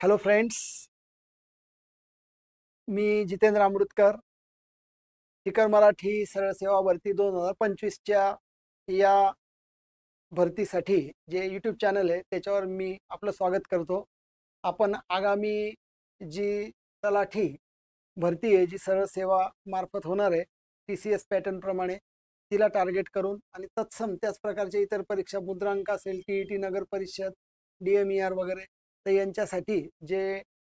Hello friends, मी Jitendra Amritkar. Speaker Marathi सरळ सेवा भरती 2025च्या या भरतीसाठी जे यूट्यूब चॅनल आहे त्याच्यावर मी आपलं स्वागत करतो. आपण आगामी जी तलाठी भरती आहे, जी सरळ सेवा मार्फत होणार आहे TCS पॅटर्न प्रमाणे, तिला टार्गेट करून आणि तत्सम त्याच प्रकारचे इतर परीक्षा, मुद्रांक असेल, TET, नगर परिषद, DMER वगैरे, तर यांच्यासाठी जे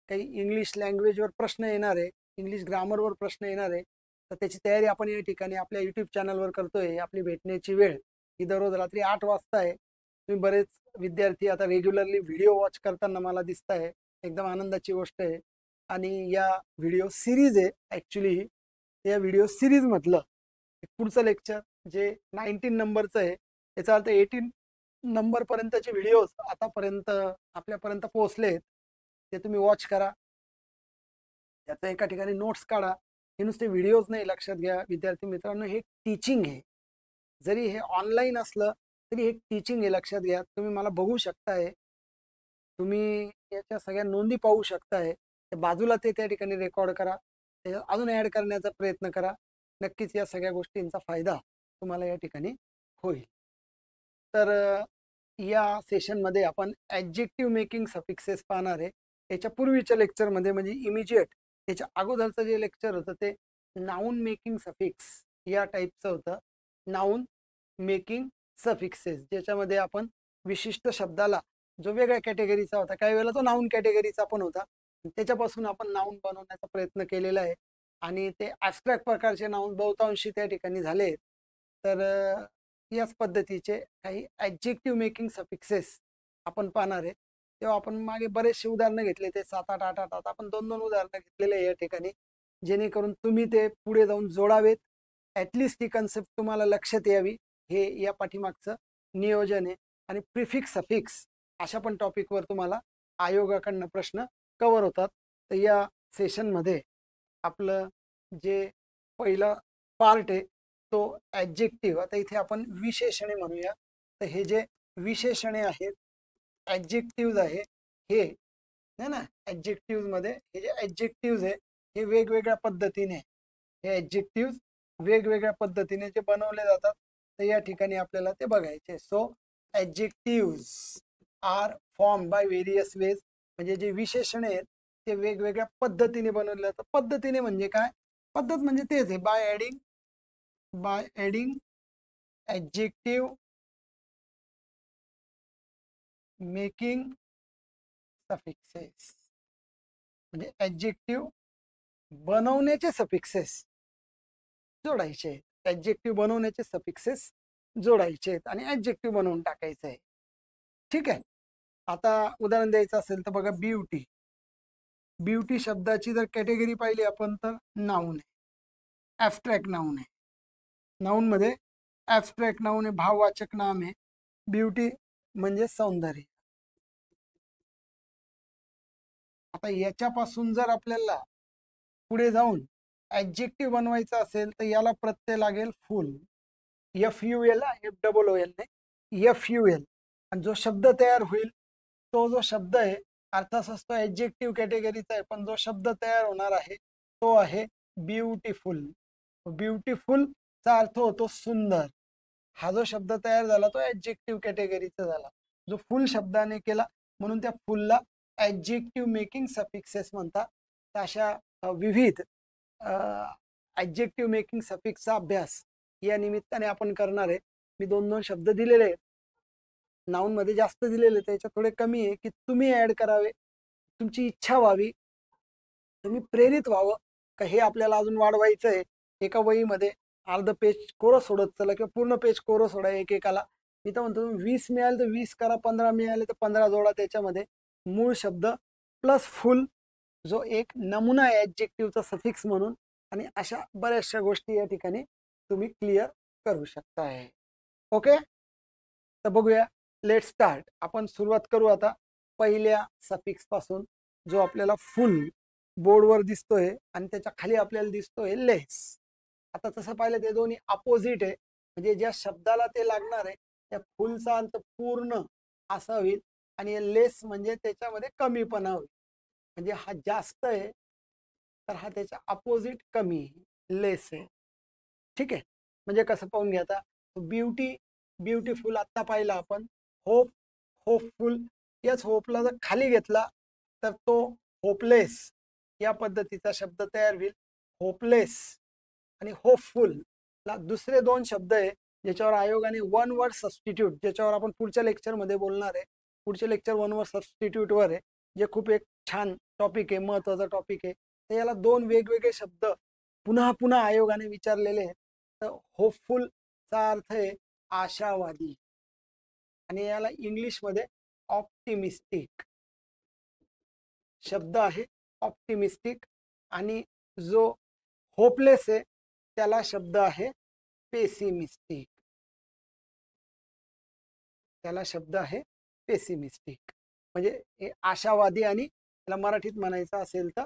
काही इंग्लिश लँग्वेजवर प्रश्न येणार आहे, इंग्लिश ग्रामरवर प्रश्न येणार आहे, तर त्याची तयारी आपण या ठिकाणी आपल्या यूट्यूब चॅनलवर करतोय. आपली भेटण्याची वेळ ही दररोज रात्री 8 वाजता आहे. तुम्ही बरेच विद्यार्थी आता रेग्युलरली व्हिडिओ वॉच करताना मला दिसत आहे, एकदम आनंदाची गोष्ट आहे. आणि या व्हिडिओ सिरीज आहे ॲक्च्युली. या व्हिडिओ सिरीज म्हटलं पुढचं लेक्चर जे 19 नंबरचं आहे, याचा अर्थ 18 नंबरपर्यंतचे व्हिडिओज आतापर्यंत आपल्यापर्यंत पोहोचले आहेत. ते तुम्ही वॉच करा, त्याचं एका ठिकाणी नोट्स काढा. हे नुसते व्हिडिओज नाही, लक्षात घ्या विद्यार्थी मित्रांनो, हे टीचिंग आहे. जरी हे ऑनलाईन असलं तरी हे टीचिंग आहे, लक्षात घ्या. तुम्ही मला बघू शकताय, तुम्ही याच्या सगळ्या नोंदी पाहू शकताय. बाजूला ते त्या ठिकाणी रेकॉर्ड करा, अजून ॲड करण्याचा प्रयत्न करा. नक्कीच या सगळ्या गोष्टींचा फायदा तुम्हाला या ठिकाणी होईल. तर या सेशनमध्ये आपण ॲडजेक्टिव्ह मेकिंग सफिक्सेस पाहणार आहे. याच्या पूर्वीच्या लेक्चरमध्ये म्हणजे इमिजिएट, याच्या अगोदरचं जे लेक्चर होतं ते नाऊन मेकिंग सफिक्स या टाईपचं होतं. नाऊन मेकिंग सफिक्सेस, ज्याच्यामध्ये आपण विशिष्ट शब्दाला जो वेगळ्या कॅटेगरीचा होता, काही वेळेला तो नाऊन कॅटेगरीचा पण होता, त्याच्यापासून आपण नाऊन बनवण्याचा प्रयत्न केलेला आहे. आणि ते ॲब्स्ट्रॅक्ट प्रकारचे नाऊन बहुतांशी त्या ठिकाणी झाले. तर याच पद्धतीचे काही ॲडजेक्टिव्ह मेकिंग सफिक्सेस आपण पाहणार आहे. तेव्हा आपण मागे बरेचसे उदाहरणं घेतले, ते 7-8 आपण 2-2 उदाहरणं घेतलेले आहे या ठिकाणी, जेणेकरून तुम्ही ते पुढे जाऊन जोडावेत. ॲटलिस्ट ही कन्सेप्ट तुम्हाला लक्षात यावी, हे या पाठीमागचं नियोजन आहे. आणि प्रिफिक्स सफिक्स अशा पण टॉपिकवर तुम्हाला आयोगाकडनं प्रश्न कव्हर होतात. तर या सेशनमध्ये आपलं जे पहिला पार्ट आहे तो ॲडजेक्टिव्ह. आता इथे आपण विशेषणे म्हणूया. तर हे जे विशेषणे आहेत, ॲडजेक्टिव्ह आहे हे, नाही ना, ॲडजेक्टिव्हमध्ये हे जे ॲडजेक्टिव्ह आहे हे वेगवेगळ्या पद्धतीने, हे ॲडजेक्टिव्ह वेगवेगळ्या पद्धतीने जे बनवले जातात, तर या ठिकाणी आपल्याला ते बघायचे. So adjective are form by various ways, म्हणजे जे विशेषणे आहेत ते वेगवेगळ्या पद्धतीने बनवले जातात. पद्धतीने म्हणजे काय? पद्धत म्हणजे तेच आहे, bye adding adjective making suffixes, म्हणजे ॲडजेक्टिव्ह बनवण्याचे सफिक्सेस जोडायचे आहेत. ॲडजेक्टिव्ह बनवण्याचे सफिक्सेस जोडायचे आहेत आणि ॲडजेक्टिव्ह बनवून टाकायचं आहे. ठीक आहे. आता उदाहरण द्यायचं असेल तर बघा, ब्युटी. ब्युटी शब्दाची जर कॅटेगरी पाहिली आपण तर नाऊन आहे, ॲब्स्ट्रॅक्ट नाऊन आहे. नाऊनमध्ये ॲब्स्ट्रॅक्ट नाऊन आहे, भाववाचक नाम आहे. ब्युटी म्हणजे सौंदर्य. आता याच्यापासून जर आपल्याला पुढे जाऊन ॲडजेक्टिव्ह बनवायचं असेल तर याला प्रत्यय लागेल फुल, FUL, FOOL नाही, FUL. आणि जो शब्द तयार होईल तो जो शब्द आहे, अर्थातच तो ॲडजेक्टिव्ह कॅटेगरीचा आहे, पण जो शब्द तयार होणार आहे तो आहे ब्युटिफुल. ब्युटिफुलचा अर्थ होतो सुंदर. हा जो शब्द तयार झाला तो ॲडजेक्टिव्ह कॅटेगरीचा झाला. जो फुल शब्दाने केला म्हणून त्या फुलला ॲडजेक्टिव्ह मेकिंग सफिक्सेस म्हणतात. तर अशा विविध ॲडजेक्टिव्ह मेकिंग सफिक्सचा अभ्यास या निमित्ताने आपण करणार आहे. मी 2-2 शब्द दिलेले आहेत. नाऊनमध्ये जास्त दिलेले, त्याच्यात थोडे कमी आहे की तुम्ही ॲड करावे, तुमची इच्छा व्हावी, तुम्ही प्रेरित व्हावं का हे आपल्याला अजून वाढवायचं आहे. एका वहीमध्ये अर्ध पेज कोरं सोडत चला किंवा पूर्ण पेज कोरं सोडा एकेकाला. मी तर म्हणतो 20 मिळाले तर 20 करा, 15 मिळाले तर 15 जोडा त्याच्यामध्ये. मूळ शब्द प्लस फुल जो एक नमुना आहे ॲडजेक्टिव्हचा सफिक्स म्हणून. आणि अशा बऱ्याचशा गोष्टी या ठिकाणी तुम्ही क्लिअर करू शकताय. ओके, तर बघूया. Let start. आपण सुरुवात करू आता पहिल्या सफिक्स पासून, जो आपल्याला फुल बोर्डवर दिसतोय आणि त्याच्या खाली आपल्याला दिसतोय लेस. आता तसं पाहिलं ते दोन्ही अपोजिट आहे, म्हणजे ज्या शब्दाला ते लागणार आहे त्या फुलचा अंत पूर्ण असा होईल आणि लेस म्हणजे त्याच्यामध्ये कमीपणा होईल. म्हणजे हा जास्त आहे, तर हा त्याच्या अपोजिट कमी आहे, लेस आहे. ठीक आहे. म्हणजे कसं पाहून घ्या आता, ब्युटी, ब्युटिफुल आत्ता पाहिलं आपण. Hope, hopeful. याच होपला जर खाली घेतला तर तो होपलेस या पद्धतीचा शब्द तयार होईल. होपलेस आणि होपफुल ला दुसरे दोन शब्द आहे ज्याच्यावर आयोगाने वन वर्ड सबस्टिट्यूट, ज्याच्यावर आपण पुढच्या लेक्चरमध्ये बोलणार आहे. पुढचे लेक्चर वन वर्ड सबस्टिट्यूटवर आहे, जे खूप एक छान टॉपिक आहे, महत्वाचा टॉपिक आहे. तर याला दोन वेगवेगळे शब्द पुन्हा पुन्हा आयोगाने विचारलेले आहेत. तर होपफुल चा अर्थ आहे आशावादी, आणि याला इंग्लिशमध्ये ऑप्टिमिस्टिक शब्द आहे, ऑप्टिमिस्टिक. आणि जो होपलेस आहे त्याला शब्द आहे पेसिमिस्टिक, त्याला शब्द आहे पेसिमिस्टिक. म्हणजे हे आशावादी, आणि त्याला मराठीत म्हणायचं असेल तर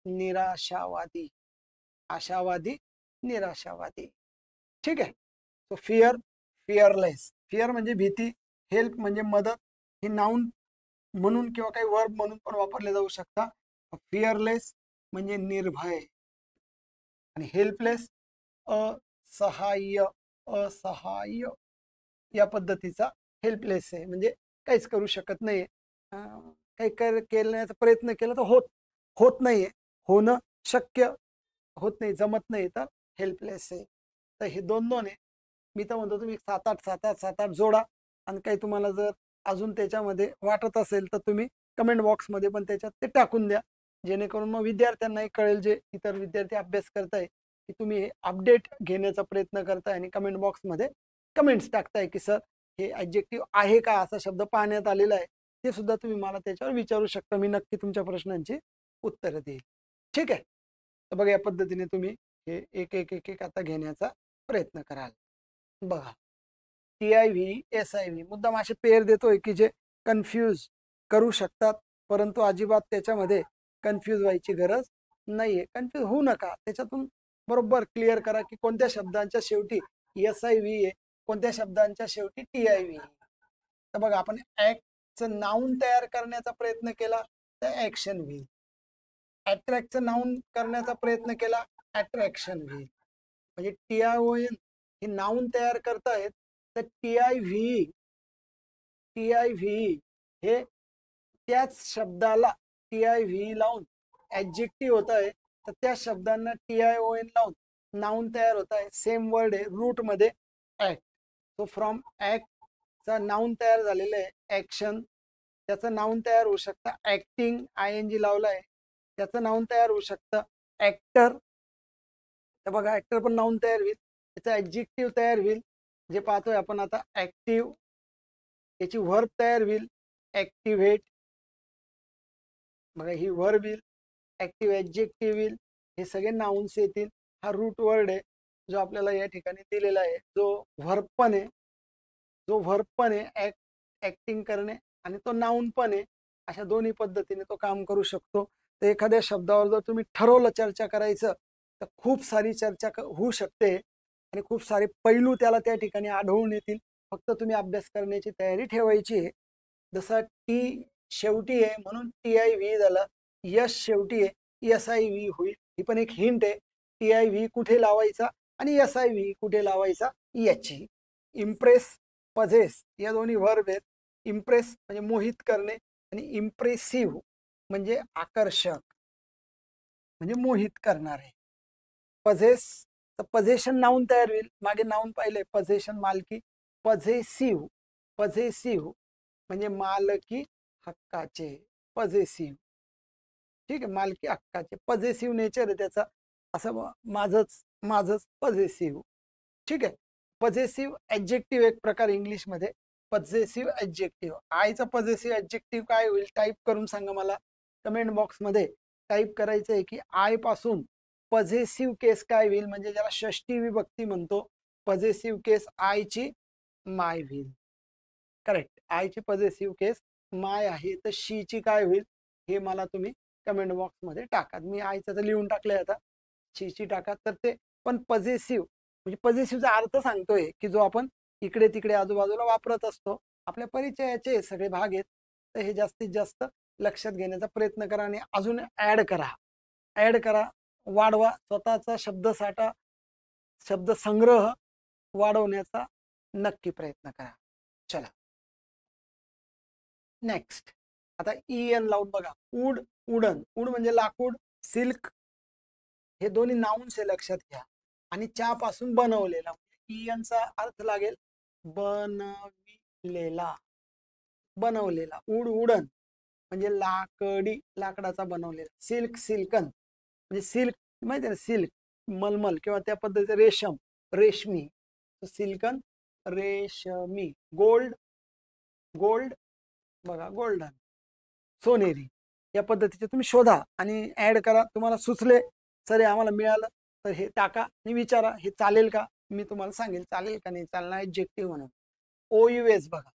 निराशावादी. आशावादी, निराशावादी. ठीक आहे. So fear, fearless. फिअर म्हणजे भीती, हेल्प म्हणजे मदत. हे नाऊन म्हणून किंवा काही वर्ब म्हणून पण वापरले जाऊ शकता. फिअरलेस म्हणजे निर्भय, आणि हेल्पलेस असहाय्य, असहाय्य या पद्धतीचा हेल्पलेस आहे, म्हणजे काहीच करू शकत नाही. काही करण्याचा प्रयत्न केला तर होत होत नाहीये, होणं शक्य होत नाही, जमत नाही, तर हेल्पलेस आहे. तर हे दोन दोन आहे. मी तर म्हणतो तुम्ही 7-8 जोडा, आणि काही तुम्हाला जर अजून त्याच्यामध्ये वाटत असेल तर तुम्ही कमेंट बॉक्समध्ये पण त्याच्यात ते टाकून द्या, जेणेकरून मग विद्यार्थ्यांनाही कळेल, जे इतर विद्यार्थी अभ्यास करताय, की तुम्ही हे अपडेट घेण्याचा प्रयत्न करताय आणि कमेंट बॉक्समध्ये कमेंट्स टाकताय की सर हे ॲडजेक्टिव्ह आहे का, असा शब्द पाहण्यात आलेला आहे, ते सुद्धा तुम्ही मला त्याच्यावर विचारू शकता. मी नक्की तुमच्या प्रश्नांची उत्तरं देईल. ठीक आहे. तर बघा, या पद्धतीने तुम्ही हे एक एक एक एक आता घेण्याचा प्रयत्न कराल. बघा, TIV, SIV मुद्दाम असे पेर देतोय की जे कन्फ्यूज करू शकतात, परंतु अजिबात त्याच्यामध्ये कन्फ्यूज व्हायची गरज नाहीये. कन्फ्यूज होऊ नका, त्याच्यातून बरोबर क्लिअर करा की कोणत्या शब्दांच्या शेवटी SIV आहे, कोणत्या शब्दांच्या शेवटी TIV आहे. तर बघा, आपण ऍक्टचं नाऊन तयार करण्याचा प्रयत्न केला तर ऍक्शन व्हील. अट्रॅक्टचं नाऊन करण्याचा प्रयत्न केला, अट्रॅक्शन व्हील. म्हणजे TION हे नाऊन तयार करतायत, तर TIV, TIV हे त्याच शब्दाला TIV लावून ऍडजेक्टिव्ह होत आहे, तर त्या शब्दांना TION लावून नाऊन तयार होत आहे. सेम वर्ड आहे रूट मध्ये ऍक्ट. सो फ्रॉम ऍक्टचा नाऊन तयार झालेलं आहे ऍक्शन. त्याचं नाऊन तयार होऊ शकतं ऍक्टिंग, ING लावला आहे, त्याचं नाऊन तयार होऊ शकतं ऍक्टर. तर बघा, ऍक्टर पण नाऊन तयार होईल, त्याचा ऍडजेक्टिव्ह तयार होईल, जे पाहतोय आपण आता ऍक्टिव्ह. याची व्हर्ब तयार होईल ऍक्टिव्हेट. बघा, ही व्हर्ब येईल, ऍक्टिव्ह ऍडजेक्टिव्ह येईल, हे सगळे नाउन्स येतील. हा रूट वर्ड आहे जो आपल्याला या ठिकाणी दिलेला आहे, जो व्हर्ब पण आहे, जो व्हर्ब पण आहे ऍक्टिंग करणे, आणि तो नाऊन पण आहे. अशा दोन्ही पद्धतीने तो काम करू शकतो. तर एखाद्या शब्दावर जर तुम्ही ठरवलं चर्चा करायचं, तर खूप सारी चर्चा होऊ शकते, आणि खूप सारे पैलू त्याला त्या ठिकाणी आढळून येतील. फक्त तुम्ही अभ्यास करण्याची तयारी ठेवायची आहे. जसा टी शेवटी आहे म्हणून TIV झालं, यश शेवटी आहे SIV होईल. ही पण एक हिंट आहे, TIV कुठे लावायचा आणि SIV कुठे लावायचा याची. इम्प्रेस, पझेस या दोन्ही वर्ब आहेत. इम्प्रेस म्हणजे मोहित करणे, आणि इम्प्रेसिव्ह म्हणजे आकर्षक, म्हणजे मोहित करणारे. पझेस, तर पझेशन नाऊन तयार होईल. मागे नाऊन पाहिले, पझेशन मालकी. पझेसिव्ह, पझेसिव्ह म्हणजे मालकी हक्काचे, पझेसिव्ह. ठीक आहे, मालकी हक्काचे, पझेसिव्ह नेचर आहे त्याचा, असं माझंच माझंच पझेसिव्ह. ठीक आहे. पझेसिव्ह ऍडजेक्टिव्ह एक प्रकार इंग्लिशमध्ये, पझेसिव्ह ऍडजेक्टिव्ह. आयचा पझेसिव्ह ऍडजेक्टिव्ह काय होईल, टाईप करून सांगा मला कमेंट बॉक्समध्ये. टाईप करायचं आहे की आय पासून पझेसिव्ह केस काय होईल, म्हणजे ज्याला षष्टी विभक्ती म्हणतो. पझेसिव्ह केस आयची माय होईल. करेक्ट, आयची पझेसिव्ह केस माय आहे, तर शीची काय होईल हे मला तुम्ही कमेंट बॉक्समध्ये टाका. मी आयचं तर लिहून टाकलंय, आता शीची टाका. तर ते पण पझेसिव्ह म्हणजे पझेसिव्हचा अर्थ सांगतोय की जो आपण इकडे तिकडे आजूबाजूला वापरत असतो. आपल्या परिचयाचे सगळे भाग आहेत, तर हे जास्तीत जास्त लक्षात घेण्याचा प्रयत्न करा आणि अजून ऍड करा, वाढवा स्वतःचा शब्दसाठा, शब्दसंग्रह वाढवण्याचा नक्की प्रयत्न करा. चला नेक्स्ट. आता EN लावून बघा. उड, उडन. उड म्हणजे लाकूड, सिल्क हे दोन्ही नाउन्स आहे लक्षात घ्या. आणि च्या पासून बनवलेला. EN चा अर्थ लागेल बनविलेला, बनवलेला. उड, उडन म्हणजे लाकडी, लाकडाचा बनवलेला. सिल्क, सिल्कन म्हणजे सिल्क माहिती आहे ना, सिल्क मलमल किंवा त्या पद्धतीचे रेशम, रेशमी. सिल्कन रेशमी. गोल्ड, गोल्ड बघा गोल्डन, सोनेरी. या पद्धतीचे तुम्ही शोधा आणि ऍड करा. तुम्हाला सुचले सर आम्हाला मिळालं तर हे टाका आणि विचारा हे चालेल का, मी तुम्हाला सांगेल चालेल का नाही चालणार. ऍडजेक्टिव्ह म्हणून OUS बघा.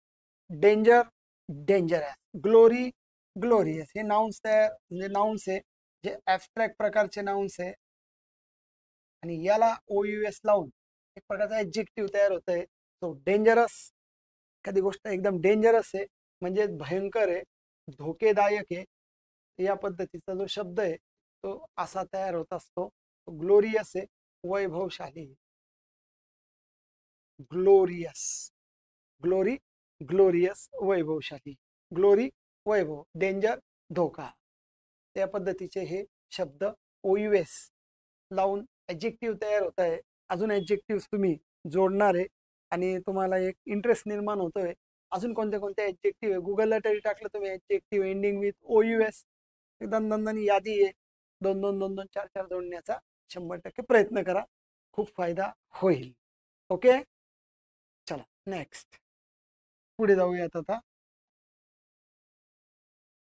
Danger, dangerous. Glory, glorious. हे नाउन्स तयार म्हणजे नाउन्स आहे जे ऍबस्ट्रॅक्ट प्रकारचे नाउन्स आहे आणि याला OUS लावून एक प्रकारचा ऍडजेक्टिव्ह तयार होत आहे. तो डेंजरस. एखादी गोष्ट एकदम डेंजरस आहे म्हणजे भयंकर आहे, धोकेदायक आहे, या पद्धतीचा जो शब्द आहे तो असा तयार होत असतो. ग्लोरियस आहे, वैभवशाली. ग्लोरियस, ग्लोरी, ग्लोरियस, वैभवशाली. ग्लोरी, वैभव. डेंजर, धोका. त्या पद्धतीचे हे शब्द OUS लावून ऍडजेक्टिव्ह तयार होत आहे. अजून ऍडजेक्टिव्ह तुम्ही जोडणार आहे आणि तुम्हाला एक इंटरेस्ट निर्माण होतोय. अजून कोणते कोणते ऍडजेक्टिव्ह आहे गुगलला तरी टाकलं तुम्ही ऍडजेक्टिव्ह एंडिंग विथ OUS, दणदणदण यादी आहे. 2-2, 2-2, 4-4 जोडण्याचा 100% प्रयत्न करा, खूप फायदा होईल. ओके चला नेक्स्ट पुढे जाऊयात. आता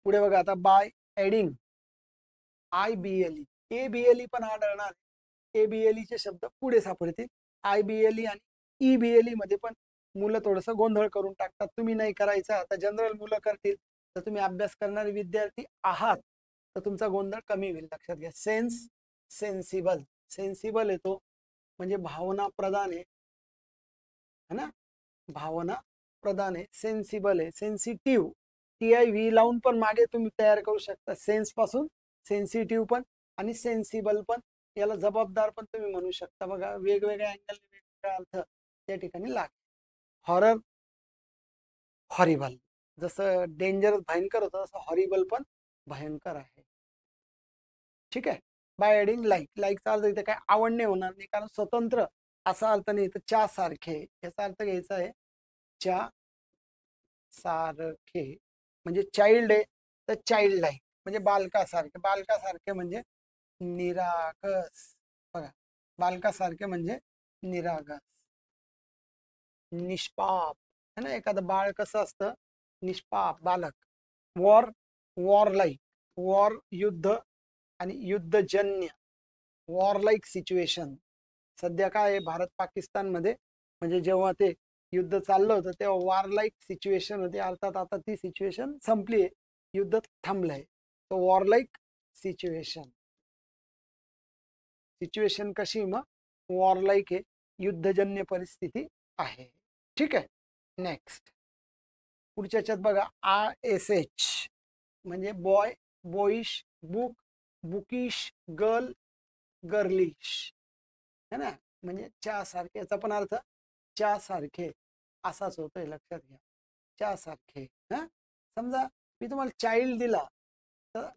पुढे बघा. आता बाय ऍडिंग IBLE, ABLE पण आढळणार. ABLE चे शब्द पुढे सापडतील. IBLE आणि EBLE मध्ये पण मुलं थोडस गोंधळ करून टाकतात. तुम्ही नाही करायचं. आता जनरल मुलं करतील तर तुम्ही अभ्यास करणारे विद्यार्थी आहात तर तुमचा गोंधळ कमी होईल. लक्षात घ्या. Sense, sensible. सेन्सिबल येतो म्हणजे भावना प्रधान आहे ना, भावना प्रधान आहे. सेन्सिबल आहे. सेन्सिटिव्ह, TIV लावून पण मागे तुम्ही तयार करू शकता. सेन्स पासून सेन्सिटिव्ह पण आणि सेन्सिबल पण, याला जबाबदार पण तुम्ही म्हणू शकता. बघा वेगवेगळ्या अँगल वेगवेगळा अर्थ त्या ठिकाणी लागतो. Horror, horrible. जसं डेंजरस भयंकर होतं तसं हॉरिबल पण भयंकर आहे. ठीक आहे. Bye adding like. लाईकचा अर्थ इथे काय आवडणे होणार नाही कारण स्वतंत्र असा अर्थ नाही तर च्या सारखे याचा अर्थ घ्यायचा आहे. च्या सारखे म्हणजे चाइल्ड आहे तर चाइल्ड लाईक म्हणजे बालकासारखे. बालकासारखे म्हणजे निरागस. बघा बालकासारखे म्हणजे निरागस. निष्पाप है ना, एखादं बाळ कसं असतं, निष्पाप बालक. War, war like. वॉर युद्ध आणि युद्धजन्य. War like situation. सध्या काय आहे भारत पाकिस्तान मध्ये म्हणजे जेव्हा ते युद्ध चाललं होतं तेव्हा वॉर लाईक सिच्युएशन होती. अर्थात आता ती सिच्युएशन संपली आहे, युद्ध थांबलंय. तो वॉर लाईक सिच्युएशन. सिच्युएशन कशी मग वॉर लाईक आहे, युद्धजन्य परिस्थिती आहे. ठीक आहे. नेक्स्ट पुढच्या याच्यात बघा. RSH म्हणजे boy, boyish. Book, bookish. Girl, girlish है ना, म्हणजे च्या सारखे. याचा पण अर्थ च्या सारखे असाच होतोय. लक्षात घ्या. च्या सारखे. हा समजा मी तुम्हाला चाइल्ड दिला तर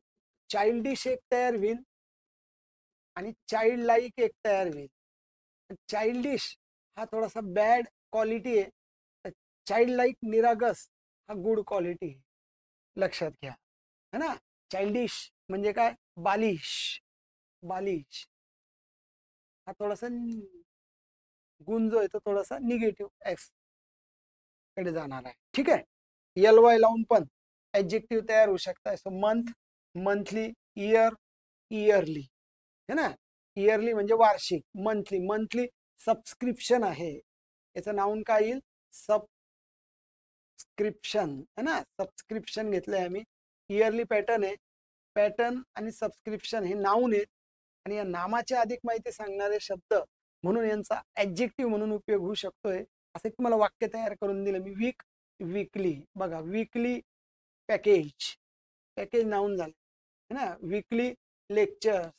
चाइल्डिश एक तयार होईल आणि चाइल्ड लाईक एक तयार होईल. चाइल्डिश हा थोडासा बॅड क्वालिटी आहे, चाइल्ड लाईक निरागस हा गुड क्वालिटी आहे. लक्षात घ्या है ना. चाइल्डिश म्हणजे काय, बालिश. बालिश हा थोडासा गुण जो आहे तो थोडासा निगेटिव्ह एक्स कडे जाणार आहे. ठीक आहे. LY लावून पण ऍडजेक्टिव्ह तयार होऊ शकता. So month, monthly. Year, yearly है ना. इयरली म्हणजे वार्षिक. मंथली, मंथली सबस्क्रिप्शन आहे. याचं नाउन काय येईल, सबस्क्रिप्शन है ना. सबस्क्रिप्शन घेतलंय आम्ही. इयरली पॅटर्न आहे. पॅटर्न आणि सबस्क्रिप्शन हे नाउन आहेत आणि या नामाच्या अधिक माहिती सांगणारे शब्द म्हणून यांचा ऍडजेक्टिव्ह म्हणून उपयोग होऊ शकतोय. असं तुम्हाला वाक्य तयार करून दिलं मी. Week, weekly. बघा वीकली पॅकेज पॅकेज नाऊन झालं है ना. वीकली लेक्चर्स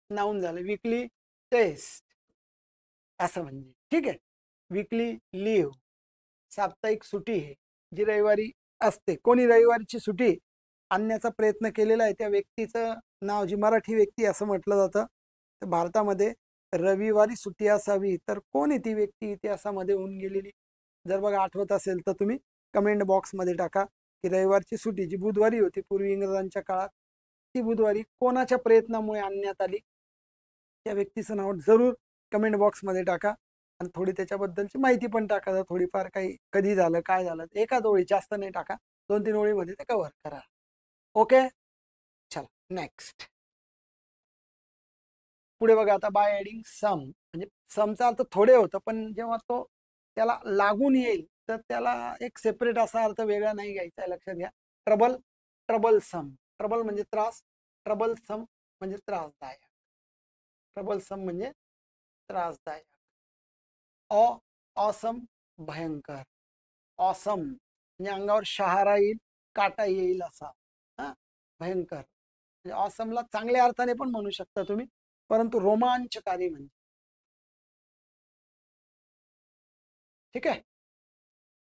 नाऊन झालं. वीकली टेस्ट असं म्हणजे. ठीक आहे. वीकली लीव्ह, साप्ताहिक सुटी आहे जी रविवारी असते. कोणी रविवारीची सुटी आणण्याचा प्रयत्न केलेला आहे त्या व्यक्तीचं नाव, जी मराठी व्यक्ती असं म्हटलं जातं, तर भारतामध्ये रविवारी सुट्टी असावी, तर कोण आहे ती व्यक्ती इतिहासामध्ये होऊन गेलेली? जर बघा आठवत असेल तर तुम्ही कमेंट बॉक्समध्ये टाका की रविवारची सुट्टी जी बुधवारी होती पूर्वी इंग्रजांच्या काळात, ती बुधवारी कोणाच्या प्रयत्नामुळे आणण्यात आली? त्या व्यक्तीचं नाव जरूर कमेंट बॉक्समध्ये टाका आणि थोडी त्याच्याबद्दलची माहिती पण टाका. जर थोडीफार काही कधी झालं काय झालं, एकाच ओळी, जास्त नाही टाका, 2-3 ओळीमध्ये ते कव्हर करा. ओके, चला नेक्स्ट. पुढे बघा आता, बाय ऍडिंग सम, म्हणजे समचा अर्थ थोडे होतं, पण जेव्हा तो त्याला लागून येईल तर त्याला एक सेपरेट असा अर्थ वेगळा नाही घ्यायचा आहे, लक्षात घ्या. ट्रबल, ट्रबल सम, ट्रबल म्हणजे त्रास, ट्रबल सम म्हणजे त्रासदायक. ट्रबल सम म्हणजे त्रासदायक. ऑसम भयंकर, ऑसम म्हणजे अंगावर शहारा येईल, काटा येईल असा. हा, भयंकर म्हणजे ऑसमला चांगल्या अर्थाने पण म्हणू शकता तुम्ही, परंतु रोमांचकारी म्हणजे. ठीक आहे,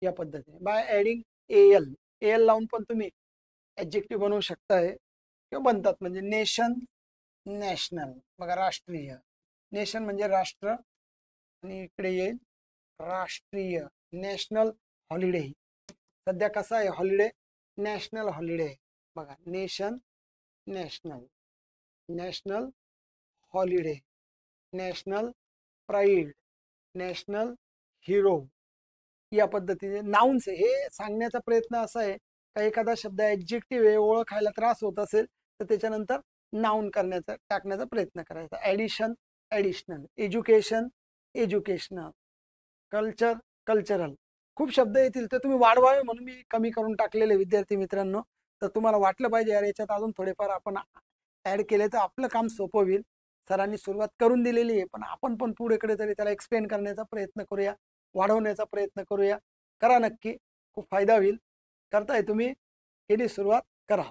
या पद्धतीने. बाय ऍडिंग एल, एल लावून पण तुम्ही ऍडजेक्टिव्ह बनवू शकताय किंवा बनतात. म्हणजे नेशन, नॅशनल, बघा राष्ट्रीय, नेशन म्हणजे राष्ट्र आणि इकडे येईल राष्ट्रीय. नॅशनल हॉलिडे, सध्या कसा आहे हॉलिडे? National holiday. बघा nation, national, national holiday, national pride, national hero. या पद्धतीने नाउन्स आहे. हे सांगण्याचा प्रयत्न असा आहे का एखादा शब्द ऍडजेक्टिव्ह आहे, ओळखायला त्रास होत असेल तर त्याच्यानंतर नाउन करण्याचा, टाकण्याचा प्रयत्न करायचा. Addition, additional, education, educational, culture, cultural. खूप शब्द येतील ते तुम्ही वाढवावे म्हणून मी कमी करून टाकलेले विद्यार्थी मित्रांनो. तर तुम्हाला वाटलं पाहिजे यार याच्यात अजून थोडेफार आपण ऍड केले तर आपलं काम सोपं होईल. सरांनी सुरुवात करून दिलेली आहे, पण आपण पण पुढेकडे तरी त्याला एक्सप्लेन करण्याचा प्रयत्न करूया, वाढवण्याचा प्रयत्न करूया. करा नक्की, खूप फायदा होईल. करताय तुम्ही, केली सुरुवात, करा.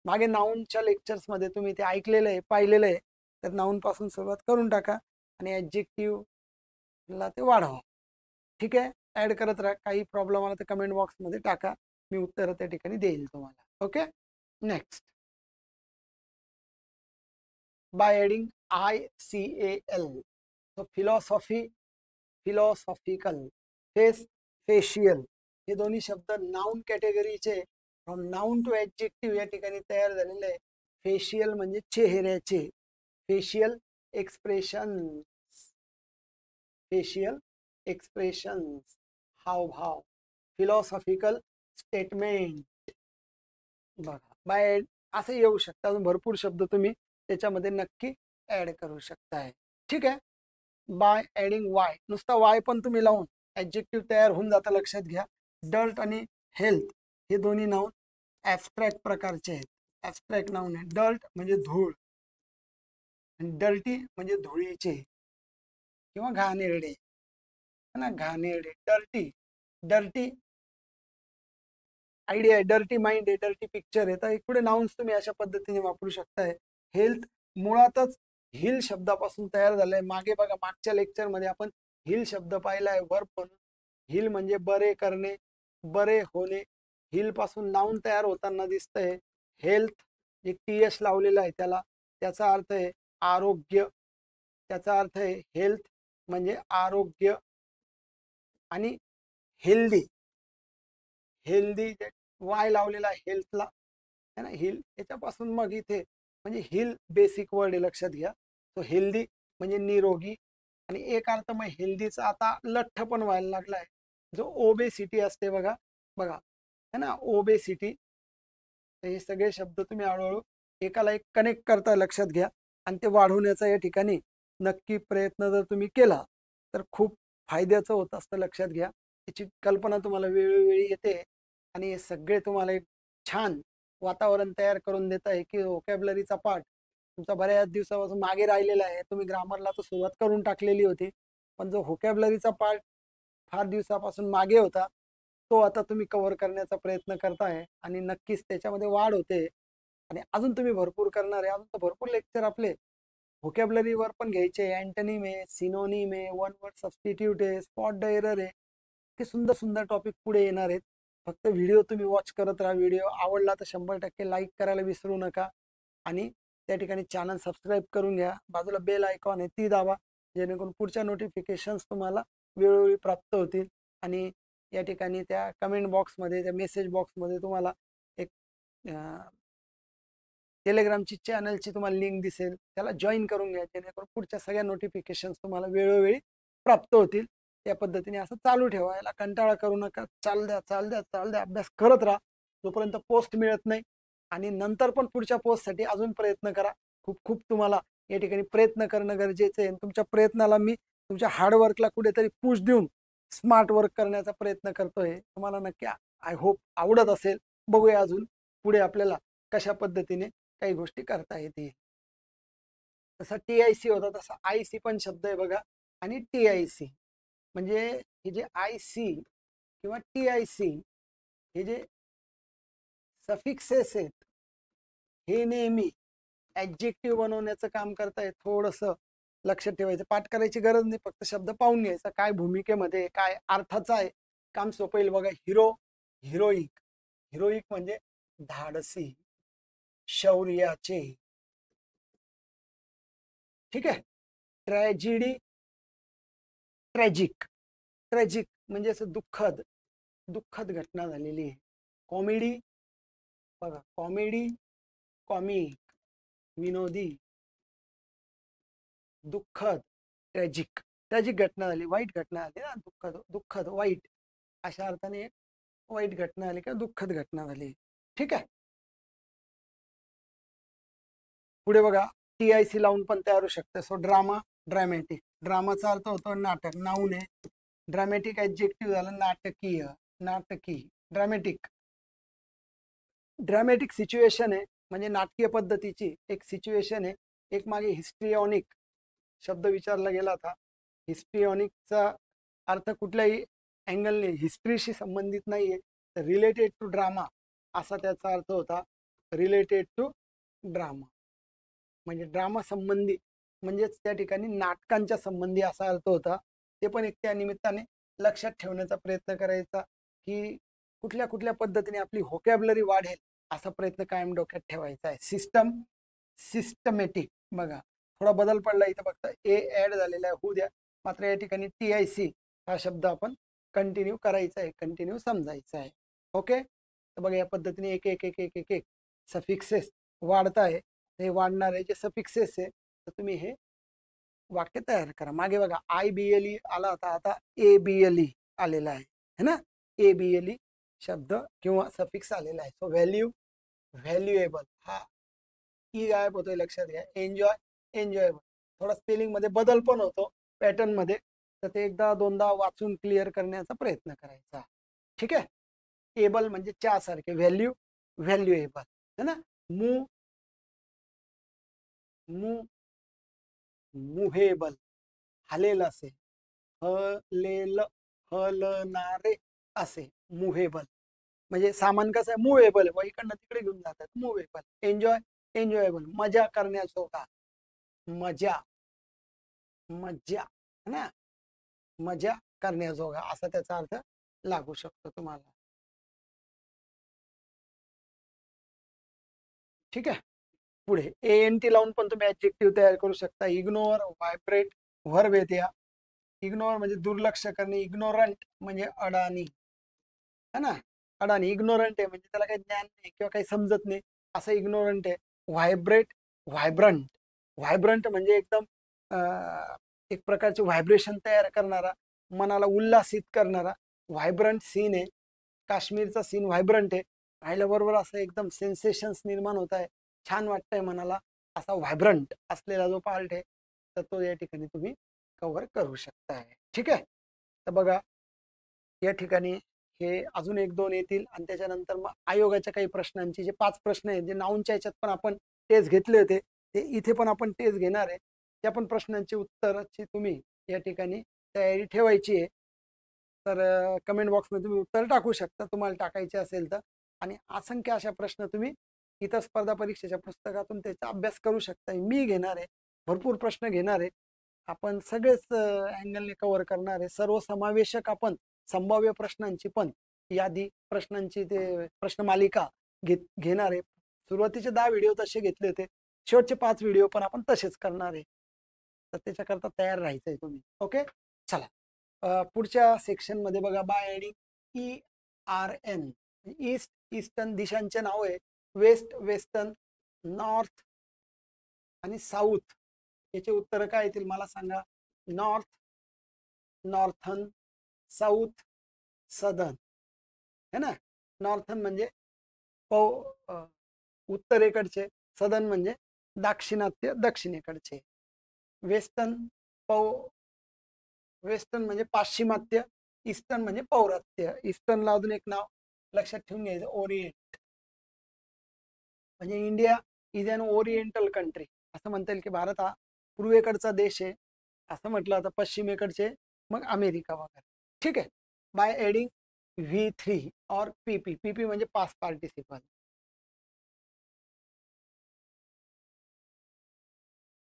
मागे नाऊनच्या लेक्चर्समध्ये तुम्ही ते ऐकलेलं आहे, पाहिलेलं आहे. तर नाऊन पासून सुरुवात करून टाका आणि ऍडजेक्टिव्हला ते वाढवा. ठीक आहे, ऍड करत राहा. काही प्रॉब्लेम आला तर कमेंट बॉक्समध्ये टाका, मी उत्तर त्या ठिकाणी देईल तुम्हाला. Okay, next. By adding ICAL, तो फिलॉसॉफी, फिलॉसॉफिकल, फेस, फेशियल, हे दोन्ही शब्द नाउन कॅटेगरीचे, फ्रॉम नाउन टू ऍडजेक्टिव्ह या ठिकाणी तयार झालेले आहे. फेशियल म्हणजे चेहऱ्याचे, फेशियल एक्सप्रेशन, फेशियल एक्सप्रेशन्स, हावभाव. Philosophical statement. बघा बाय असे येऊ शकतात, अजून भरपूर शब्द तुम्ही त्याच्यामध्ये नक्की ऍड करू शकताय. ठीक आहे. बाय ऍडिंग वाय, नुसता वाय पण तुम्ही लावून ऍडजेक्टिव्ह तयार होऊन जातं, लक्षात घ्या. डर्ट आणि हेल्थ हे दोन्ही नाऊन ऍबस्ट्रॅक्ट प्रकारचे आहेत. ऍबस्ट्रॅक्ट नाऊन आहे. डर्ट म्हणजे धूळ आणि डर्टी म्हणजे धुळीचे किंवा घाणेरडे, है ना, घाणेरडे. डर्टी, डर्टी आयडिया आहे, डर्टी माइंड आहे, डर्टी पिक्चर आहे. तर इकडे नाउन्स तुम्ही अशा पद्धतीने वापरू शकताय. हेल्थ मुळातच हिल शब्दापासून तयार झालंय. मागे बघा मागच्या लेक्चरमध्ये आपण हिल शब्द पाहिलाय, वर्ब म्हणून. हिल म्हणजे बरे करणे, बरे होणे. हिल पासून नाउन तयार होताना दिसतंय. हेल्थ एक TH लावलेला आहे त्याला, त्याचा अर्थ आहे आरोग्य. त्याचा अर्थ आहे हेल्थ म्हणजे आरोग्य. आणि हेल्दी, हेल्दी वाय लावलेला हेल्थला, है ना, हिल. याच्यापासून मग इथे म्हणजे हिल बेसिक वर्ड आहे, लक्षात घ्या. तो हेल्दी म्हणजे निरोगी. आणि एक अर्थ मग हेल्दीचा आता लठ्ठ पण व्हायला लागलाय, जो ओबेसिटी असते बघा, बघा है ना, ओबेसिटी. हे सगळे शब्द तुम्ही हळूहळू एकाला एक कनेक्ट करता, लक्षात घ्या. आणि ते वाढवण्याचा या ठिकाणी नक्की प्रयत्न जर तुम्ही केला तर खूप फायद्याचं होत असतं, लक्षात घ्या. याची कल्पना तुम्हाला वेळोवेळी येते आणि हे सगळे तुम्हाला एक छान वातावरण तयार करून देत आहे की व्होकॅब्लरीचा पाठ तुमचा बऱ्याच दिवसापासून मागे राहिलेला आहे. तुम्ही ग्रामरला तर सुरुवात करून टाकलेली होती, पण जो व्होकॅब्लरीचा पार्ट फार दिवसापासून मागे होता तो आता तुम्ही कव्हर करण्याचा प्रयत्न करताय आणि नक्कीच त्याच्यामध्ये वाढ होते. आणि अजून तुम्ही भरपूर करणार आहे. अजून तर भरपूर लेक्चर आपले व्होकॅब्लरीवर पण घ्यायचे, अँटोनिम आहे, सिनोनिम आहे, वन वर्ड सबस्टिट्यूट आहे, स्पॉट द एरर आहे. ते सुंदर सुंदर टॉपिक पुढे येणार आहेत. फक्त व्हिडिओ तुम्ही वॉच करत राहा. व्हिडिओ आवडला तर 100% लाईक करायला विसरू नका आणि त्या ठिकाणी चॅनल सबस्क्राईब करून घ्या. बाजूला बेल आयकॉन आहे ती दाबा, जेणेकरून पुढच्या नोटिफिकेशन्स तुम्हाला वेळोवेळी प्राप्त होतील. आणि या ठिकाणी त्या कमेंट बॉक्समध्ये, त्या मेसेज बॉक्समध्ये तुम्हाला एक टेलिग्रामची चॅनलची तुम्हाला लिंक दिसेल, त्याला जॉईन करून घ्या, जेणेकरून पुढच्या सगळ्या नोटिफिकेशन्स तुम्हाला वेळोवेळी प्राप्त होतील. त्या पद्धतीने असं चालू ठेवा, याला कंटाळा करू नका. चाल द्या, अभ्यास करत राहा जोपर्यंत पोस्ट मिळत नाही. आणि नंतर पण पुढच्या पोस्टसाठी अजून प्रयत्न करा. खूप खूप तुम्हाला या ठिकाणी प्रयत्न करणं गरजेचं आहे. तुमच्या प्रयत्नाला मी तुमच्या हार्डवर्कला कुठेतरी पुश देऊन स्मार्ट वर्क करण्याचा प्रयत्न करतोय. तुम्हाला नक्की आय होप आवडत असेल. बघूया अजून पुढे आपल्याला कशा पद्धतीने काही गोष्टी करता येतील. जसा TIC होता तसा IC पण शब्द आहे बघा. आणि TIC म्हणजे हे जे IC किंवा TIC हे जे सफिक्सेस आहेत, हे नेहमी ऍडजेक्टिव्ह बनवण्याचं काम करतायत. थोडंसं लक्षात ठेवायचं. पाठ करायची गरज नाही, फक्त शब्द पाहून घ्यायचा, काय भूमिकेमध्ये, काय अर्थाचा आहे. काम सोपं येईल बघा. हिरो, हिरोईक. हिरोईक म्हणजे धाडसी, शौर्याचे. ठीक आहे. Tragedy, tragic. ट्रॅजिक म्हणजे असं दुःखद, दुःखद घटना झालेली आहे. कॉमेडी बघा, कॉमेडी, कॉमिक, विनोदी, दुःखद, ट्रॅजिक. ट्रॅजिक घटना झाली, वाईट घटना झाली ना, दुःखद, दुःखद, वाईट अशा अर्थाने वाईट घटना झाली किंवा दुःखद घटना झाली. ठीक आहे. पुढे बघा, TIC लावून पण तयार होऊ शकते. So drama, dramatic. ड्रामाचा अर्थ होतो नाटक, नाऊन आहे. ड्रॅमॅटिक ऍडजेक्टिव्ह झालं नाटकीय, नाटकी. ड्रॅमॅटिक, ड्रॅमॅटिक सिच्युएशन आहे, म्हणजे नाटकीय पद्धतीची एक सिच्युएशन आहे. एक मागे हिस्ट्रियॉनिक शब्द विचारला गेला होता. हिस्ट्रियॉनिकचा अर्थ कुठल्याही अँगलने हिस्ट्रीशी संबंधित नाहीये, तर रिलेटेड टू ड्रामा असा त्याचा अर्थ होता. रिलेटेड टू ड्रामा म्हणजे ड्रामा संबंधी, म्हणजेच त्या ठिकाणी नाटकांच्या संबंधी असा अर्थ होता. ते पण एक त्या निमित्ताने लक्षात ठेवण्याचा प्रयत्न करायचा, की कुठल्या कुठल्या पद्धतीने आपली व्होकॅब्लरी वाढेल असा प्रयत्न कायम डोक्यात ठेवायचा आहे. System, systematic. बघा थोडा बदल पडला इथं, फक्त ए ऍड झालेला आहे, होऊ द्या. मात्र या ठिकाणी TIC हा शब्द आपण कंटिन्यू करायचा आहे, कंटिन्यू समजायचा आहे. ओके. तर बघा या पद्धतीने एक एक एक एक एक एक सफिक्सेस वाढत आहे. हे वाढणारे जे सफिक्सेस आहे, तर तुम्ही हे वाक्य तयार करा. मागे बघा IBLE आला होता, आता ABLE आलेला आहे, है ना. ABLE शब्द किंवा सफिक्स आलेला आहे. So value, valuable. हा ई गायब होतोय, लक्षात घ्या. Enjoy, enjoyable. थोडा स्पेलिंग मध्ये बदल पण होतो, पॅटर्न मध्ये, तर ते एकदा दोनदा वाचून क्लिअर करण्याचा प्रयत्न करायचा. ठीक आहे. एबल म्हणजे च्या सारखे, व्हॅल्यू, व्हॅल्युएबल, है ना. मू, मू, मुहेबल, हलेल असे. हलेल, हलणारे असे, मुव्हेबल. म्हणजे सामान कसं आहे, मुव्हेबल आहे, इकडनं तिकडे घेऊन जातात, मुव्हेबल. एन्जॉय, एन्जॉयबल, मजा करण्याजोगा, मजा, मजा, है ना, मजा करण्याजोगा असा त्याचा अर्थ लागू शकतो तुम्हाला. ठीक आहे. पुढे ANT लावून पण तुम्ही ऍडजेक्टिव्ह तयार करू शकता. इग्नोर, व्हायब्रेट, व्हर्ब येते. इग्नोर म्हणजे दुर्लक्ष करणे, इग्नोरंट म्हणजे अडाणी, है ना. अडाणी, इग्नोरंट आहे म्हणजे त्याला काही ज्ञान नाही किंवा काही समजत नाही, असं इग्नोरंट आहे. Vibrate, vibrant. व्हायब्रंट म्हणजे एकदम एक प्रकारचे व्हायब्रेशन तयार करणारा, मनाला उल्हासित करणारा. व्हायब्रंट सीन आहे, काश्मीरचा सीन व्हायब्रंट आहे. पाहिल्याबरोबर असं एकदम सेन्सेशन्स निर्माण होत आहे, छान वाटतंय मनाला, असा व्हायब्रंट असलेला जो पार्ट आहे, तर तो या ठिकाणी तुम्ही कव्हर करू शकताय. ठीक आहे. तर बघा या ठिकाणी हे अजून एक दोन येतील आणि त्याच्यानंतर मग आयोगाच्या काही प्रश्नांची, जे 5 प्रश्न आहेत, जे नाऊनच्या याच्यात पण आपण टेस्ट घेतले होते, ते इथे पण आपण टेस्ट घेणार आहे. त्या पण प्रश्नांची उत्तराची तुम्ही या ठिकाणी तयारी ठेवायची आहे. तर कमेंट बॉक्समध्ये तुम्ही उत्तर टाकू शकता, तुम्हाला टाकायचे असेल तर. आणि असंख्य अशा प्रश्न तुम्ही इतर स्पर्धा परीक्षेच्या पुस्तकातून त्याचा अभ्यास करू शकता. मी घेणार आहे, भरपूर प्रश्न घेणार आहे, आपण सगळेच अँगलने कव्हर करणार आहे. सर्वसमावेशक आपण संभाव्य प्रश्नांची पण यादी, प्रश्नांची ते प्रश्न मालिका घेणार आहे. सुरुवातीचे 10 व्हिडिओ तसे घेतले होते, शेवटचे 5 व्हिडिओ पण आपण तसेच करणार आहे. तर त्याच्याकरता तयार राहायचंय तुम्ही. ओके, चला पुढच्या सेक्शन मध्ये बघा. By adding ERN, east eastern दिशांचे नाव आहे. वेस्ट वेस्टर्न, नॉर्थ आणि साऊथ. याचे उत्तर काय येतील मला सांगा. नॉर्थ नॉर्थन, साऊथ सदर्न, है ना. नॉर्थन म्हणजे उत्तरेकडचे, सदर्न म्हणजे दाक्षिणात्य दक्षिणेकडचे. वेस्टर्न वेस्टर्न म्हणजे पाश्चिमात्य, ईस्टर्न म्हणजे पौरात्य. ईस्टर्नला अजून एक नाव लक्षात ठेवून घ्यायचं, ओरिएंट. म्हणजे India is an oriental country. असं म्हणता येईल की भारत हा पूर्वेकडचा देश आहे. असं म्हटलं आता पश्चिमेकडचे मग अमेरिका वगैरे. ठीक आहे. बाय एडिंग V3 और PP. PP म्हणजे पास्ट पार्टिसिपल.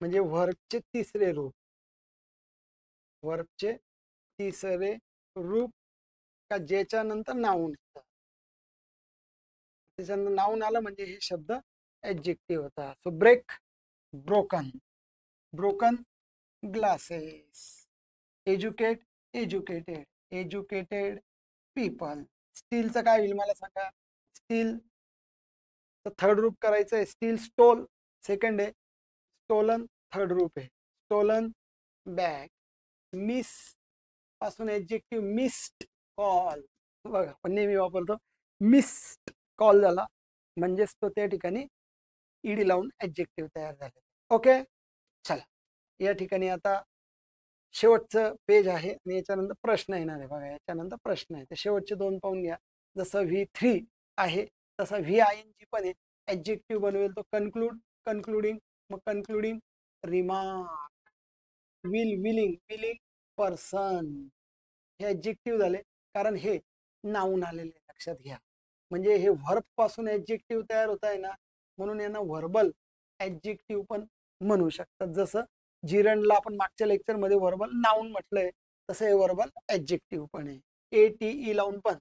म्हणजे वर्बचे तिसरे रूप. वर्बचे तिसरे रूप का ज्याच्या नंतर नाऊन येतं. त्याच्यानंतर नाऊन आलं म्हणजे हे शब्द ऍडजेक्टिव्ह होता. So break, broken, broken glasses. Educate, educated, educated people. स्टीलचं काय होईल मला सांगा. स्टील थर्ड रूप करायचं आहे. स्टील स्टोल सेकंड आहे. स्टोलन थर्ड रूप आहे. Stolen bag. मिस पासून ऍडजेक्टिव्ह मिस्ड कॉल. बघा आपण नेहमी वापरतो. मिस्ड कॉल झाला म्हणजेच तो त्या ठिकाणी ईडी लावून ऍडजेक्टिव्ह तयार झाले. ओके, चला या ठिकाणी आता शेवटचं पेज आहे आणि याच्यानंतर प्रश्न येणार आहे. बघा याच्यानंतर प्रश्न आहे. तर शेवटचे 2 पाहून घ्या. जसं V3 आहे तसा VING पण आहे. ऍडजेक्टिव्ह बनवेल तो कन्क्लूड, कन्क्लुडिंग, मग concluding remark. Will, willing, willing person. हे ऍडजेक्टिव्ह झाले कारण हे नाऊन आलेले, लक्षात घ्या. म्हणजे हे व्हर्ब पासून ऍडजेक्टिव्ह तयार होत आहे ना, म्हणून यांना व्हर्बल ऍडजेक्टिव्ह पण म्हणू शकतात. जसं जिरणला आपण मागच्या लेक्चर मध्ये व्हर्बल नाऊन म्हटलंय, तसं हे व्हर्बल ऍडजेक्टिव्ह पण आहे. ATE लावून पण.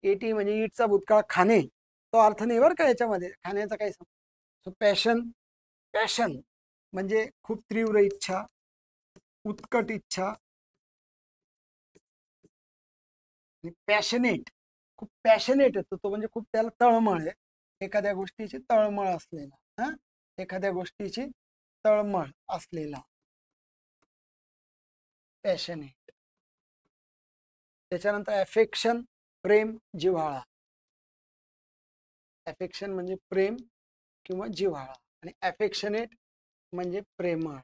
ATE म्हणजे ईटचा भूतकाळ खाणे, तो अर्थ नाही बरं का याच्यामध्ये. खाण्याचा काही पॅशन, पॅशन म्हणजे खूप तीव्र इच्छा, उत्कट इच्छा. पॅशनेट, खूप पॅशनेट येतो तो, म्हणजे खूप त्याला तळमळ आहे. एखाद्या गोष्टीची तळमळ असलेला, एखाद्या गोष्टीची तळमळ असलेला पॅशनेट. त्याच्यानंतर अफेक्शन, प्रेम, जिव्हाळा. अफेक्शन म्हणजे प्रेम किंवा जिव्हाळा आणि अफेक्शनेट म्हणजे प्रेमळ.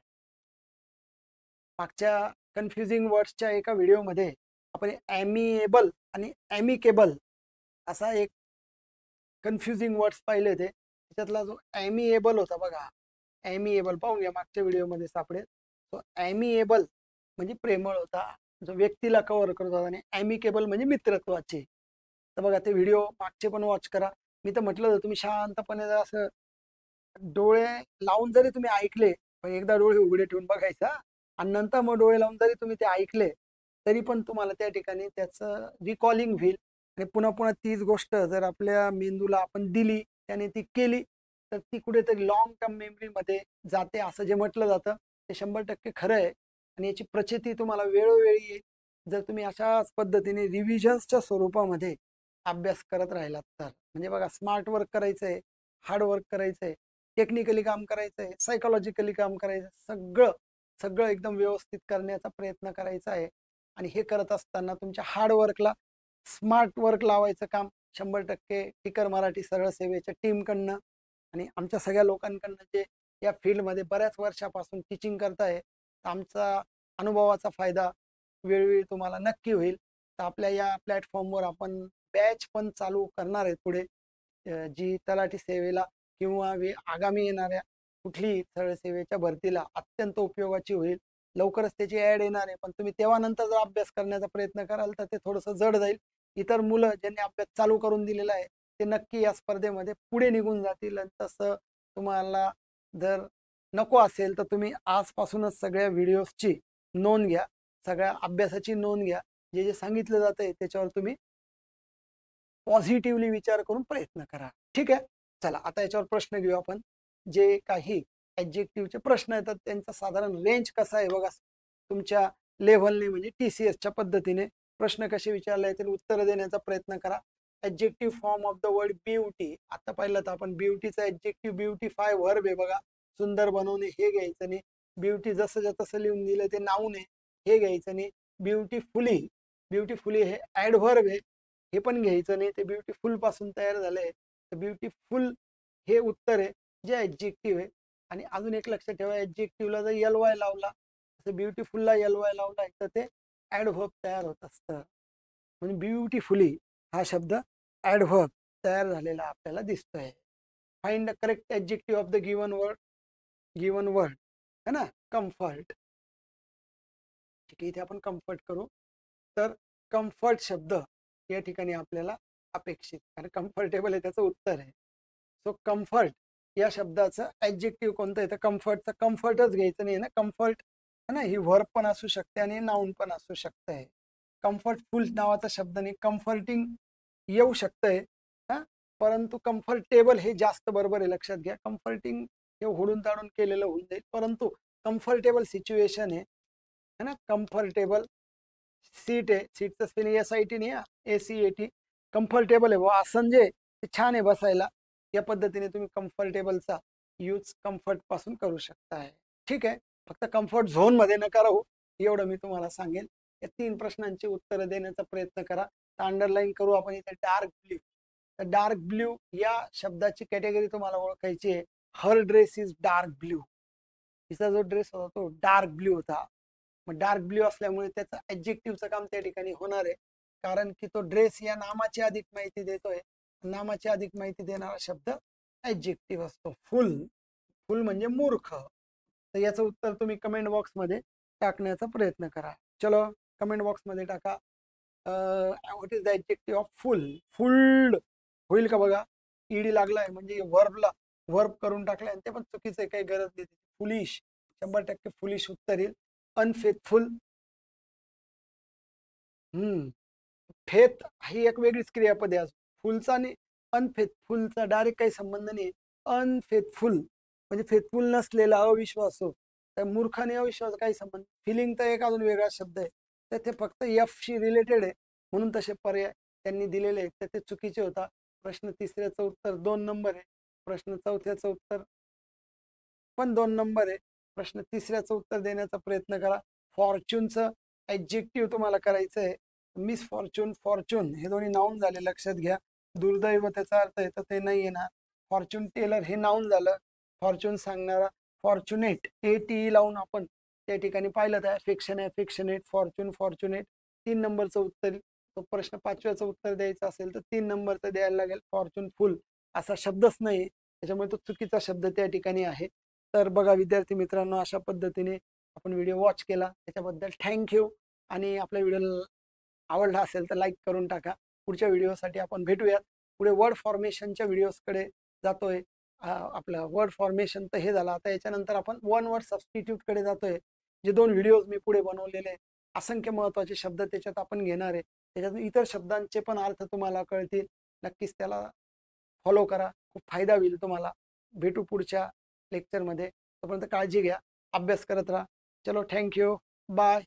मागच्या कन्फ्युजिंग वर्ड्सच्या एका व्हिडिओमध्ये आपण ॲमिएबल आणि ॲमिकेबल असा एक कन्फ्युजिंग वर्ड्स पाहिले होते. त्याच्यातला जो ॲमिएबल होता बघा, ॲमिएबल पाहून घ्या, मागच्या व्हिडिओमध्ये सापडेल. तो ॲमिएबल म्हणजे प्रेमळ होता, जो व्यक्तीला कव्हर करत होता, आणि ॲमिकेबल म्हणजे मित्रत्वाचे. तर बघा ते व्हिडिओ मागचे पण वॉच करा. मी तर म्हटलं होतं तुम्ही शांतपणे जर असं डोळे लावून जरी तुम्ही ऐकले, पण एकदा डोळे उघडे ठेवून बघायचा आणि नंतर मग डोळे लावून जरी तुम्ही ते ऐकले तरी पण तुम्हाला त्या ठिकाणी त्याचं रिकॉलिंग होईल. आणि पुन्हा पुन्हा तीच गोष्ट जर आपल्या मेंदूला आपण दिली, त्याने ती केली, तर ती कुठेतरी लॉंग टर्म मेमरीमध्ये जाते असं जे म्हटलं जातं ते 100% खरं आहे. आणि याची प्रचिती तुम्हाला वेळोवेळी येईल जर तुम्ही अशाच पद्धतीने रिव्हिजन्सच्या स्वरूपामध्ये अभ्यास करत राहिलात तर. म्हणजे बघा, स्मार्ट वर्क करायचं आहे, हार्ड वर्क करायचं आहे, टेक्निकली काम करायचं आहे, सायकोलॉजिकली काम करायचं, सगळं सगळं एकदम व्यवस्थित करण्याचा प्रयत्न करायचा आहे. आणि हे करत असताना तुमच्या हार्ड वर्कला स्मार्ट वर्क लावायचं काम 100% टिकर मराठी सरळ सेवेच्या टीमकडनं आणि आमच्या सगळ्या लोकांकडनं जे या फील्डमध्ये बऱ्याच वर्षापासून टीचिंग करताय, आमचा अनुभवाचा फायदा वेळोवेळी तुम्हाला नक्की होईल. तर आपल्या या प्लॅटफॉर्मवर आपण बॅच पण चालू करणार आहे पुढे, जी तलाठी सेवेला किंवा आगामी येणाऱ्या कुठलीही सरळ सेवेच्या भरतीला अत्यंत उपयोगाची होईल. लवकरच त्याची ऍड येणार आहे, पण तुम्ही तेव्हा नंतर जर अभ्यास करण्याचा प्रयत्न कराल तर ते थोडंसं जड जाईल. इतर मुलं ज्यांनी अभ्यास चालू करून दिलेला आहे ते नक्की या स्पर्धेमध्ये पुढे निघून जातील. आणि तसं तुम्हाला जर नको असेल तर तुम्ही आजपासूनच सगळ्या व्हिडिओजची नोंद घ्या, सगळ्या अभ्यासाची नोंद घ्या. जे जे सांगितलं जातंय त्याच्यावर तुम्ही पॉझिटिव्हली विचार करून प्रयत्न करा. ठीक आहे. चला आता याच्यावर प्रश्न घेऊ आपण. जे काही ॲडजेक्टिव्हचे प्रश्न येतात त्यांचा साधारण रेंज कसा आहे बघा. तुमच्या लेव्हलने म्हणजे TCSच्या पद्धतीने प्रश्न कसे विचारले येतील उत्तर देण्याचा प्रयत्न करा. Adjective form of the word beauty. आता पाहिलं तर आपण ब्युटीचा ॲडजेक्टिव्ह ब्युटिफाय व्हर्ब आहे बघा. सुंदर बनवणे हे घ्यायचं नाही. ब्युटी जसं तसं लिहून दिलं ते नाऊन आहे हे घ्यायचं नाही. ब्युटिफुली, ब्युटिफुली हे ॲडव्हर्ब आहे हे पण घ्यायचं नाही. ते ब्युटिफुल पासून तयार झालंय. तर ब्युटिफुल हे उत्तर आहे जे ॲडजेक्टिव्ह आहे. आणि अजून एक लक्षात ठेवा, ॲडजेक्टिव्हला जर LY लावला तर ब्युटिफुलला LY लावला तर ते ॲडव्हर्ब तयार होत असतं. म्हणजे ब्युटिफुली हा शब्द ॲडव्हर्ब तयार झालेला आपल्याला दिसतोय. Find the correct adjective of the given word. Given word है ना, कम्फर्ट. ठीक आहे, इथे आपण कम्फर्ट करू. तर कम्फर्ट शब्द या ठिकाणी आपल्याला अपेक्षित, कारण कम्फर्टेबल आहे त्याचं उत्तर आहे. सो कम्फर्ट या शब्दाचं ॲडजेक्टिव्ह कोणतं आहे तर कम्फर्टचं कम्फर्टच घ्यायचं नाही ना. कम्फर्ट है ना, ही व्हर्ब पण असू शकते आणि नाऊन पण असू शकते. कम्फर्टफुल नावाचा शब्द नाही, कम्फर्टिंग येऊ शकतंय हा, परंतु कम्फर्टेबल हे जास्त बरोबर आहे. लक्षात घ्या, कम्फर्टिंग हे ओढून ताडून केलेलं होऊन जाईल, परंतु कम्फर्टेबल सिच्युएशन आहे ना. कम्फर्टेबल सीट आहे, सीटचं स्पेलिंग SIT नाही ACAT. कम्फर्टेबल आहे व आसन जे ते छान आहे बसायला. या पद्धतीने तुम्ही कम्फर्टेबलचा यूज कम्फर्ट पासून करू शकताय. ठीक आहे, फक्त कम्फर्ट झोन मध्ये नका राहू एवढं मी तुम्हाला सांगेल. या 3 प्रश्नांची उत्तरं देण्याचा प्रयत्न करा. तर अंडरलाईन करू आपण इथे डार्क ब्ल्यू. तर डार्क ब्ल्यू या शब्दाची कॅटेगरी तुम्हाला ओळखायची आहे. हर ड्रेस इज डार्क ब्ल्यू. तिचा जो ड्रेस होता तो डार्क ब्ल्यू होता. मग डार्क ब्ल्यू असल्यामुळे त्याचं ॲडजेक्टिव्हचं काम त्या ठिकाणी होणार आहे, कारण की तो ड्रेस या नामाची अधिक माहिती देतोय. नामाची अधिक माहिती देणारा शब्द ॲडजेक्टिव्ह असतो. फुल, फुल म्हणजे मूर्ख. तर याचं उत्तर तुम्ही कमेंट बॉक्समध्ये टाकण्याचा प्रयत्न करा. चलो कमेंट बॉक्समध्ये टाका. What is the adjective of full. Fulled होईल का बघा. ईडी लागलाय म्हणजे वर्बला वर्ब करून टाकलाय, आणि ते पण चुकीचं आहे, काही गरज नाही. फुलिश 100% फुलिश उत्तर येईल. अनफेथफुल, फेथ ही एक वेगळीच क्रियापद आहे. फुलचा आणि अनफेथफुलचा डायरेक्ट काही संबंध नाही. अनफेथफुल म्हणजे फेथफुल नसलेला, अविश्वास हो. तर मूर्खाने अविश्वास काही संबंध. फिलिंग तर एक अजून वेगळा शब्द आहे, तर ते फक्त शी रिलेटेड आहे, म्हणून तसे पर्याय त्यांनी दिलेले आहेत, तर ते चुकीचे होता. प्रश्न तिसऱ्याचं उत्तर 2 नंबर आहे. प्रश्न चौथ्याचं उत्तर पण 2 नंबर आहे. प्रश्न तिसऱ्याचं उत्तर देण्याचा प्रयत्न करा. फॉर्च्यूनचं ॲडजेक्टिव्ह तुम्हाला करायचं आहे. मिस फॉर्च्यून, फॉर्च्यून हे दोन्ही नाऊन झाले, लक्षात घ्या. दुर्दैव त्याचा अर्थ आहे तर ते नाही येणार. फॉर्च्यून टेलर हे नाऊन झालं. फॉर्च्यून सांगणारा फॉर्च्युनेट, ATE लावून आपण त्या ठिकाणी पाहिलं तर ॲफेक्शन, ॲफेक्शनेट, फॉर्च्यून, फॉर्च्युनेट. 3 नंबरचं उत्तर. तो प्रश्न 5व्याचं उत्तर द्यायचं असेल तर 3 नंबरचं द्यायला लागेल. फॉर्च्यूनफुल असा शब्दच नाही, त्याच्यामुळे तो चुकीचा शब्द त्या ठिकाणी आहे. तर बघा विद्यार्थी मित्रांनो, अशा पद्धतीने आपण व्हिडिओ वॉच केला त्याच्याबद्दल थँक्यू. आणि आपल्या व्हिडिओ आवडला असेल तर लाईक करून टाका. पुढच्या व्हिडिओसाठी आपण भेटूयात. पुढे वर्ड फॉर्मेशनच्या व्हिडिओजकडे जातोय. आपलं वर्ड फॉर्मेशन तर हे झालं. आता याच्यानंतर आपण वन वर्ड सबस्टिट्यूटकडे जातोय. जे 2 व्हिडिओज मी पुढे बनवलेले आहेत, असंख्य महत्त्वाचे शब्द त्याच्यात आपण घेणार आहे. त्याच्यातून इतर शब्दांचे पण अर्थ तुम्हाला कळतील. नक्कीच त्याला फॉलो करा, खूप फायदा होईल तुम्हाला. भेटू पुढच्या लेक्चरमध्ये. तोपर्यंत काळजी घ्या, अभ्यास करत राहा. चलो थँक्यू, बाय.